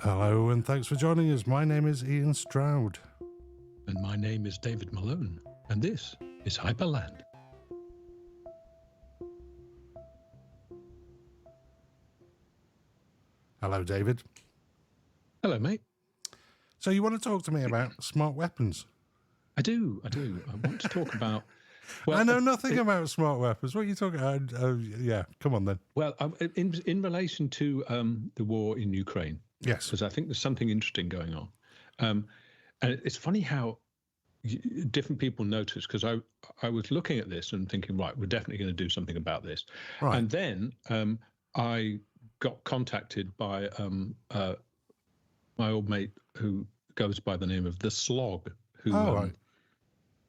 Hello and thanks for joining us. My name is Ian Stroud. And my name is David Malone, and this is Hyperland. Hello, David. Hello, mate. So you want to talk to me about smart weapons? I do. I want to talk about... Well, I know nothing about smart weapons. What are you talking about? Yeah, come on then. Well, in relation to the war in Ukraine. Yes. Because I think there's something interesting going on. And it's funny how different people notice, because I was looking at this and thinking, right, we're definitely going to do something about this. Right. And then I got contacted by my old mate who goes by the name of the Slog, who right.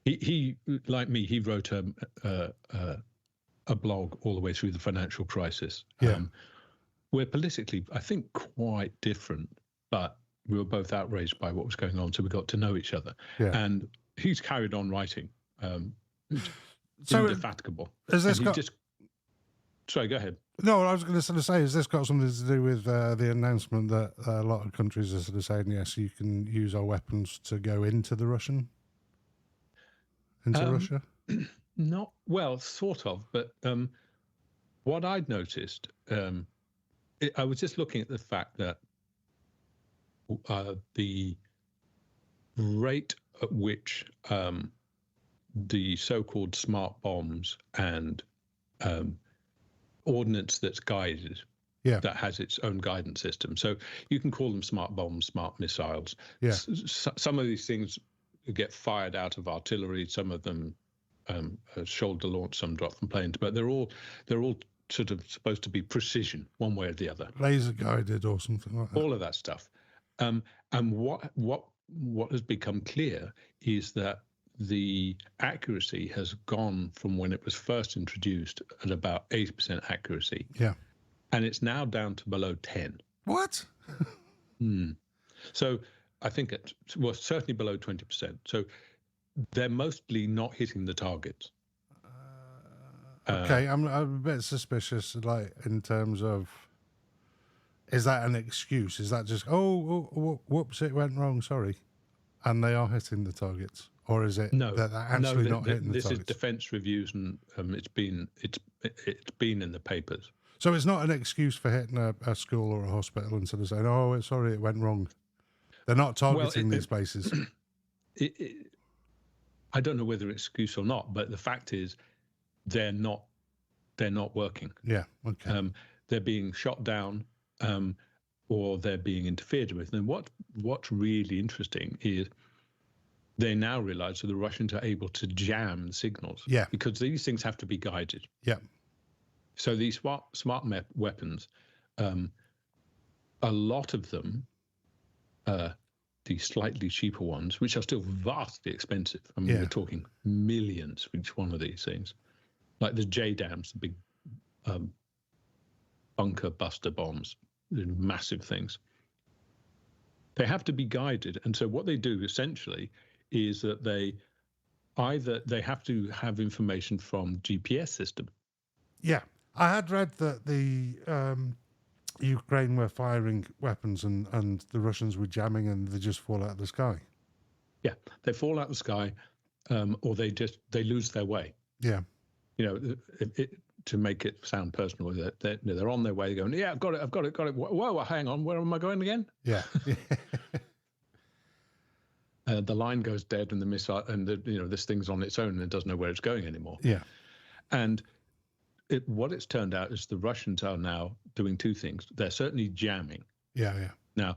he like me, he wrote a blog all the way through the financial crisis. Yeah. We're politically, I think, quite different, but we were both outraged by what was going on, so we got to know each other. Yeah. And he's carried on writing, so indefatigable. Has this got... Sorry, go ahead. No, I was going to sort of say, has this got something to do with the announcement that a lot of countries are sort of saying, yes, you can use our weapons to go into Russia? Not well, sort of, but what I'd noticed, I was just looking at the fact that the rate at which the so-called smart bombs and ordnance that's guided, that has its own guidance system. So you can call them smart bombs, smart missiles. Yeah. Some of these things get fired out of artillery. Some of them are shoulder launched, some drop from planes. But they're all sort of supposed to be precision, one way or the other. Laser guided or something like that. All of that stuff. And what has become clear is that the accuracy has gone from when it was first introduced at about 80% accuracy. Yeah. And it's now down to below 10. What? So I think it was certainly below 20%. So they're mostly not hitting the targets. Okay, I'm a bit suspicious, like, in terms of, is that an excuse? Is that just, whoops, it went wrong, sorry, and they are hitting the targets? Or is it that they're actually not hitting the targets? This is defence reviews, and it's been in the papers. So it's not an excuse for hitting a school or a hospital and sort of saying, oh, sorry, it went wrong. They're not targeting these places. I don't know whether it's excuse or not, but the fact is they're not working. Yeah, okay. They're being shot down, or they're being interfered with. And what's really interesting is they now realize that the Russians are able to jam signals. Yeah. Because these things have to be guided. Yeah. So these smart weapons, a lot of them, the slightly cheaper ones, which are still vastly expensive. I mean, we're talking millions for each one of these things. Like the JDAMs, the big bunker buster bombs, massive things. They have to be guided. And so what they do essentially is that they have to have information from GPS system. Yeah. I had read that the Ukraine were firing weapons and the Russians were jamming and they just fall out of the sky. Yeah, they fall out of the sky, or they lose their way. Yeah. To make it sound personal, they're on their way going, I've got it. Whoa, hang on, where am I going again? Yeah. The line goes dead and the missile, and this thing's on its own and it doesn't know where it's going anymore. Yeah. And what it's turned out is the Russians are now doing two things. They're certainly jamming. Yeah, yeah. Now,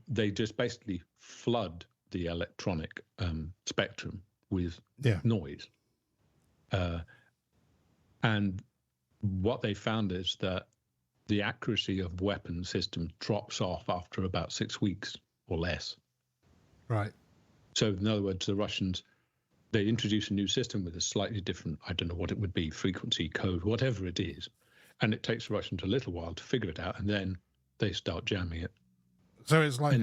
they just basically flood the electronic spectrum with noise. And what they found is that the accuracy of weapon systems drops off after about 6 weeks or less. Right. So in other words, the Russians, they introduce a new system with a slightly different, I don't know what it would be, frequency, code, whatever it is. And it takes the Russians a little while to figure it out, and then they start jamming it. So it's like...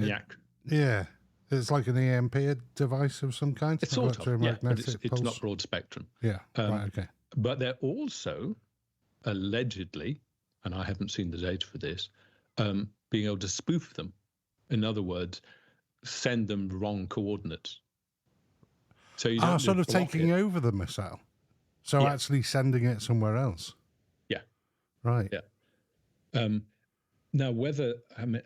It's like an EMP device of some kind? It's sort of, but it's not broad spectrum. Yeah, right, okay. But they're also allegedly, and I haven't seen the data for this, being able to spoof them. In other words, send them wrong coordinates. So you don't sort of block taking it. over the missile. So Yeah. actually sending it somewhere else. Yeah. Right. Yeah. Now, whether I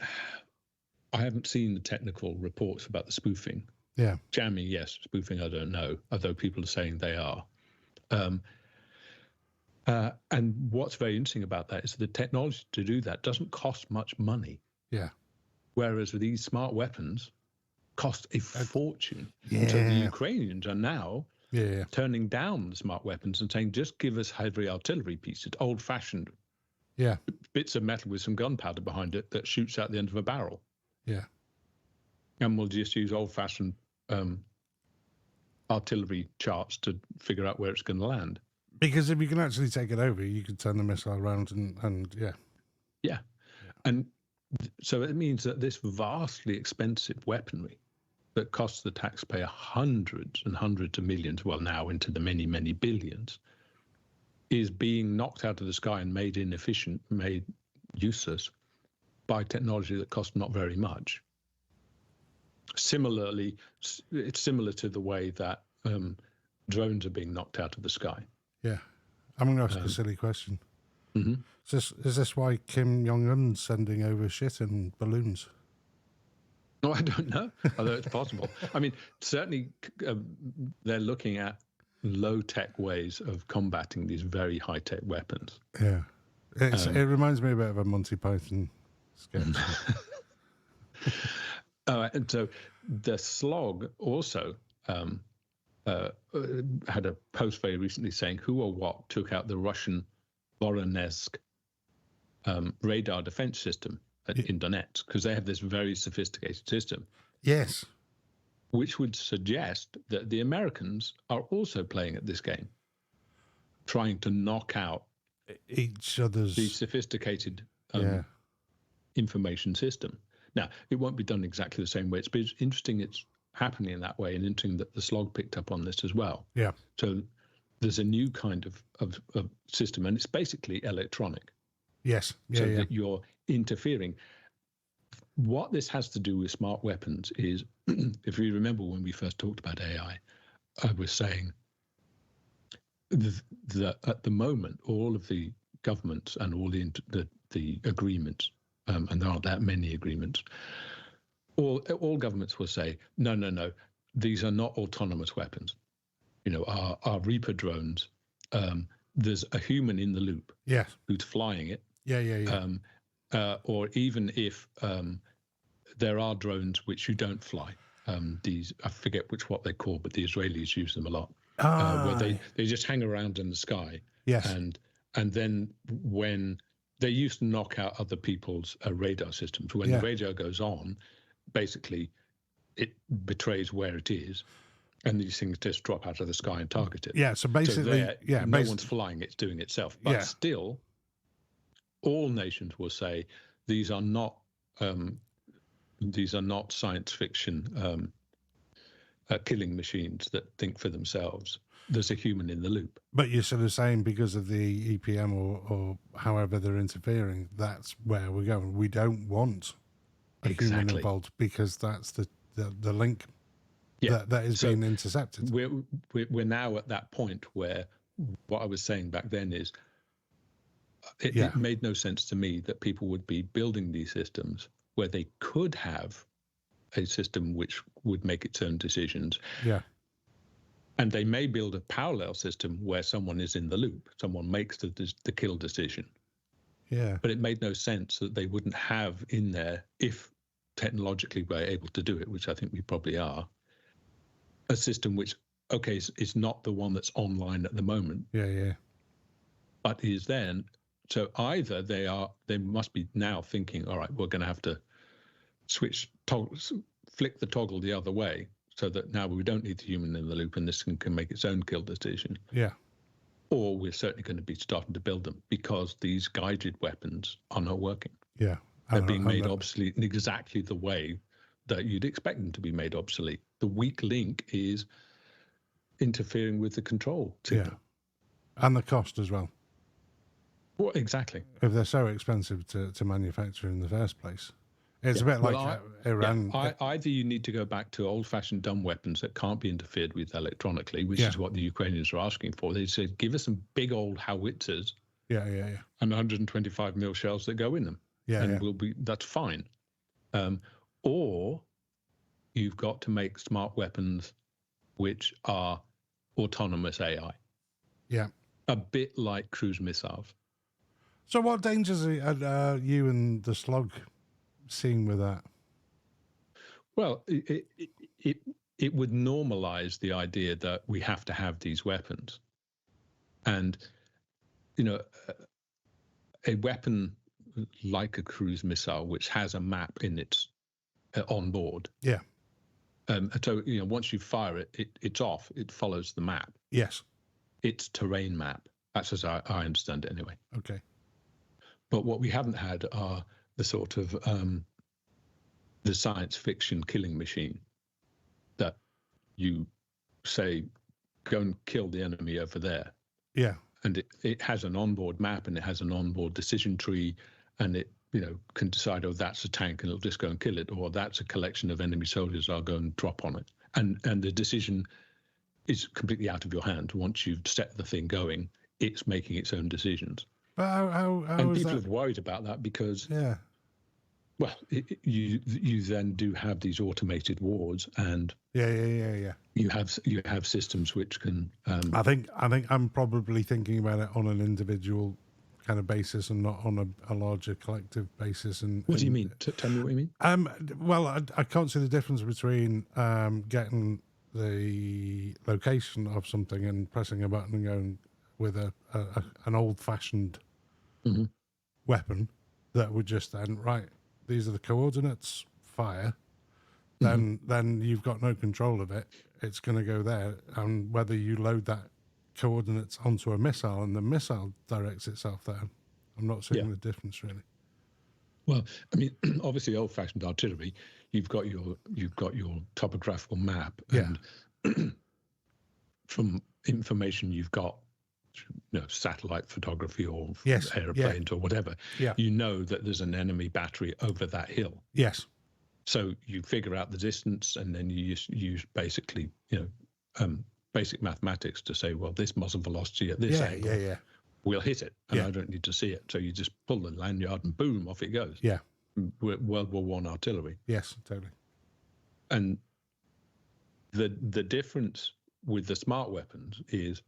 haven't seen the technical reports about the spoofing. Yeah. Jamming, yes. Spoofing, I don't know. Although people are saying they are. And what's very interesting about that is the technology to do that doesn't cost much money. Yeah. Whereas with these smart weapons, cost a fortune. Yeah. So the Ukrainians are now Yeah. turning down the smart weapons and saying, just give us heavy artillery pieces, old-fashioned Yeah. bits of metal with some gunpowder behind it that shoots out the end of a barrel. Yeah. And we'll just use old-fashioned artillery charts to figure out where it's going to land. Because if you can actually take it over, you could turn the missile around and yeah. Yeah. And so it means that this vastly expensive weaponry that costs the taxpayer hundreds and hundreds of millions, well, now into the many, many billions, is being knocked out of the sky and made inefficient, made useless by technology that costs not very much. Similarly, it's similar to the way that drones are being knocked out of the sky. Yeah. I'm going to ask a silly question. Mm-hmm. Is this why Kim Jong-un's sending over shit in balloons? No, I don't know, although it's possible. I mean, certainly they're looking at low-tech ways of combating these very high-tech weapons. Yeah. It reminds me a bit of a Monty Python sketch. And so the Slog also had a post very recently saying who or what took out the Russian Voronezh radar defense system in Donetsk, because they have this very sophisticated system. Yes. Which would suggest that the Americans are also playing at this game, trying to knock out each other's the sophisticated information system. Now, it won't be done exactly the same way. It's interesting it's happening in that way, and interesting that the Slog picked up on this as well. Yeah. So there's a new kind of system, and it's basically electronic. Yes. Yeah, so that you're interfering. What this has to do with smart weapons is, if you remember when we first talked about AI, I was saying that at the moment, all of the governments and all the agreements, and there aren't that many agreements, all governments will say, no, these are not autonomous weapons. You know, our Reaper drones, there's a human in the loop who's flying it. Yeah. Or even if there are drones which you don't fly. These, I forget what they're called, but the Israelis use them a lot. Where they just hang around in the sky. Yes. And then when they used to knock out other people's radar systems, when the radio goes on, basically it betrays where it is, and these things just drop out of the sky and target it. Yeah. So basically, no one's flying; it's doing itself. But still, all nations will say these are not science fiction killing machines that think for themselves. There's a human in the loop. But you're sort of saying because of the EPM or however they're interfering, that's where we're going. We don't want a human involved because that's the link that is being intercepted. We're now at that point where what I was saying back then is it made no sense to me that people would be building these systems where they could have a system which would make its own decisions. Yeah. And they may build a parallel system where someone is in the loop. Someone makes the kill decision. Yeah. But it made no sense that they wouldn't have in there, if technologically we're able to do it, which I think we probably are, a system which, is not the one that's online at the moment. Yeah. But is then. So either they must be now thinking, all right, we're going to have to flick the toggle the other way, so that now we don't need the human in the loop and this can make its own kill decision. Yeah. Or we're certainly going to be starting to build them because these guided weapons are not working. Yeah. They're being made obsolete in exactly the way that you'd expect them to be made obsolete. The weak link is interfering with the control signal. Yeah. And the cost as well. Well, exactly. If they're so expensive to manufacture in the first place, It's a bit Well, like Iran. Either you need to go back to old-fashioned dumb weapons that can't be interfered with electronically, which is what the Ukrainians are asking for. They said, give us some big old howitzers and 125 mil shells that go in them, that's fine. Or you've got to make smart weapons which are autonomous AI. Yeah. A bit like cruise missiles. So what dangers are you and the Slog seeing with that? Well, it would normalize the idea that we have to have these weapons. And, a weapon like a cruise missile, which has a map in its on board. Yeah. So, once you fire it, it's off. It follows the map. Yes. It's terrain map. That's as I understand it anyway. Okay. But what we haven't had are the sort of the science fiction killing machine that you say, go and kill the enemy over there. Yeah. And it has an onboard map and it has an onboard decision tree, and it can decide, oh, that's a tank and it'll just go and kill it, or that's a collection of enemy soldiers, I'll go and drop on it. And the decision is completely out of your hand. Once you've set the thing going, it's making its own decisions. But how and is people that? have worried about that because well, you then do have these automated wars, and you have systems which can. I think I'm probably thinking about it on an individual kind of basis and not on a larger collective basis. And what do you mean? Tell me what you mean. Well, I can't see the difference between getting the location of something and pressing a button and going with an old-fashioned weapon that would just then, right, these are the coordinates, fire. Then you've got no control of it. It's going to go there, and whether you load that coordinates onto a missile and the missile directs itself there, I'm not seeing the difference really. Well, I mean, obviously, old-fashioned artillery, you've got your topographical map, and from information you've got, satellite photography or airplanes or whatever, you know that there's an enemy battery over that hill. Yes. So you figure out the distance, and then you use basically, basic mathematics to say, well, this muzzle velocity at this angle, we'll hit it, and I don't need to see it. So you just pull the lanyard, and boom, off it goes. Yeah. World War I artillery. Yes, totally. And the difference with the smart weapons is,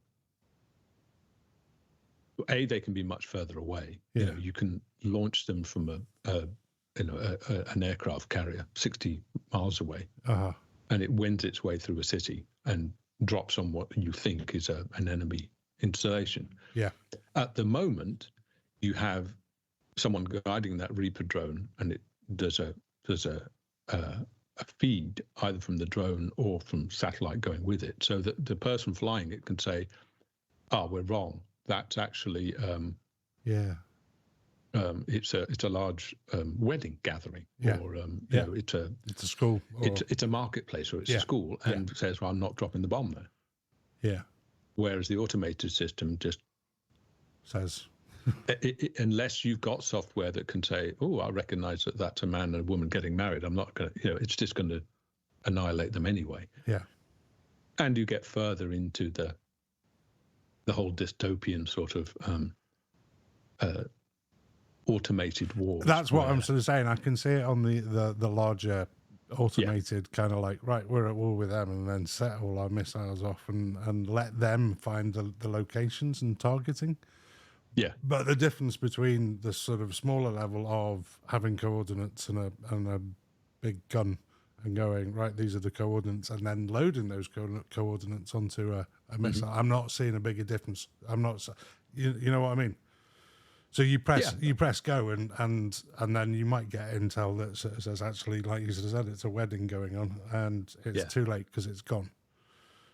they can be much further away. You can launch them from an aircraft carrier 60 miles away, and it wends its way through a city and drops on what you think is an enemy installation. Yeah. At the moment, you have someone guiding that Reaper drone, and there's a feed either from the drone or from satellite going with it, so that the person flying it can say, we're wrong. That's actually it's a large wedding gathering, or it's a school, it's a marketplace, or it's a school, and says, well, I'm not dropping the bomb there. Yeah. Whereas the automated system just says, unless you've got software that can say, oh, I recognize that that's a man and a woman getting married, I'm not going to, it's just going to annihilate them anyway. Yeah. And you get further into the whole dystopian sort of automated wars. That's what I'm sort of saying. I can see it on the larger automated kind of like, right, we're at war with them, and then set all our missiles off and let them find the locations and targeting. Yeah. But the difference between the sort of smaller level of having coordinates and a big gun and going, right, these are the coordinates, and then loading those coordinates onto a missile, I'm not seeing a bigger difference. I'm not, you know what I mean? So you press go, and then you might get intel that says, actually, like you said, it's a wedding going on, and it's too late because it's gone.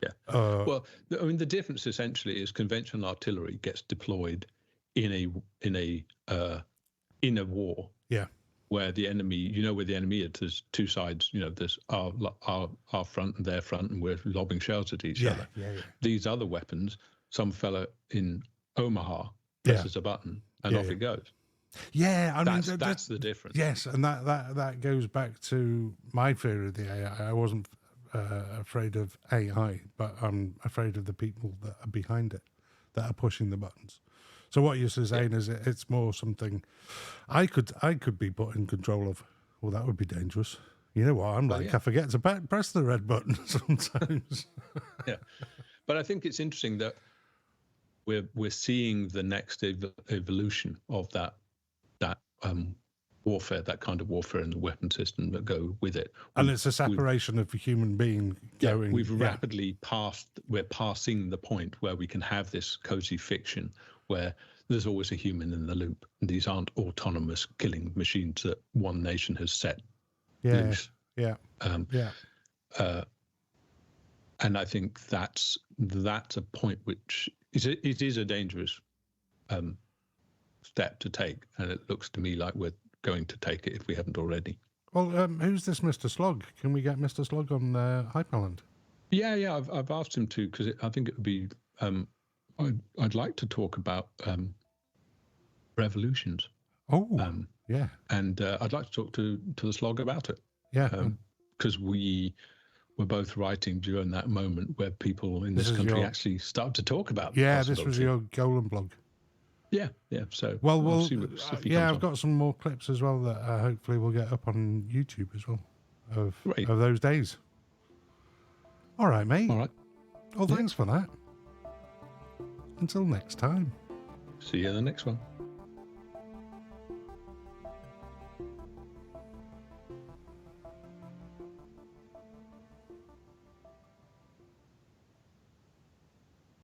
Yeah. Well, I mean, the difference essentially is conventional artillery gets deployed in a war. Yeah. Where the enemy, where the enemy is. There's two sides. There's our front and their front, and we're lobbing shells at each other. Yeah. These other weapons, some fella in Omaha presses a button and off it goes. Yeah, I mean, That's the difference. yes, and that goes back to my fear of the AI. I wasn't afraid of AI, but I'm afraid of the people that are behind it, that are pushing the buttons. So what you're saying is it's more something I could be put in control of. Well, that would be dangerous. You know what I'm like? Yeah. I forget to press the red button sometimes. Yeah, but I think it's interesting that we're seeing the next evolution of that warfare, that kind of warfare, and the weapon system that go with it. And it's a separation of the human being going. We've rapidly we're passing the point where we can have this cozy fiction where there's always a human in the loop. These aren't autonomous killing machines that one nation has set loose. Yeah. And I think that's a point which it is a dangerous step to take, and it looks to me like we're going to take it if we haven't already. Well, who's this Mr. Slog? Can we get Mr. Slog on Hyperland? Yeah, I've asked him to, because I think it would be. I'd like to talk about revolutions. Oh, yeah. And I'd like to talk to the Slog about it. Yeah, because we were both writing during that moment where people in this country actually start to talk about. Yeah, this was your Golan blog. Yeah. So well, I've got some more clips as well that hopefully we'll get up on YouTube as well of those days. All right, mate. All right. Well, thanks for that. Until next time. See you in the next one.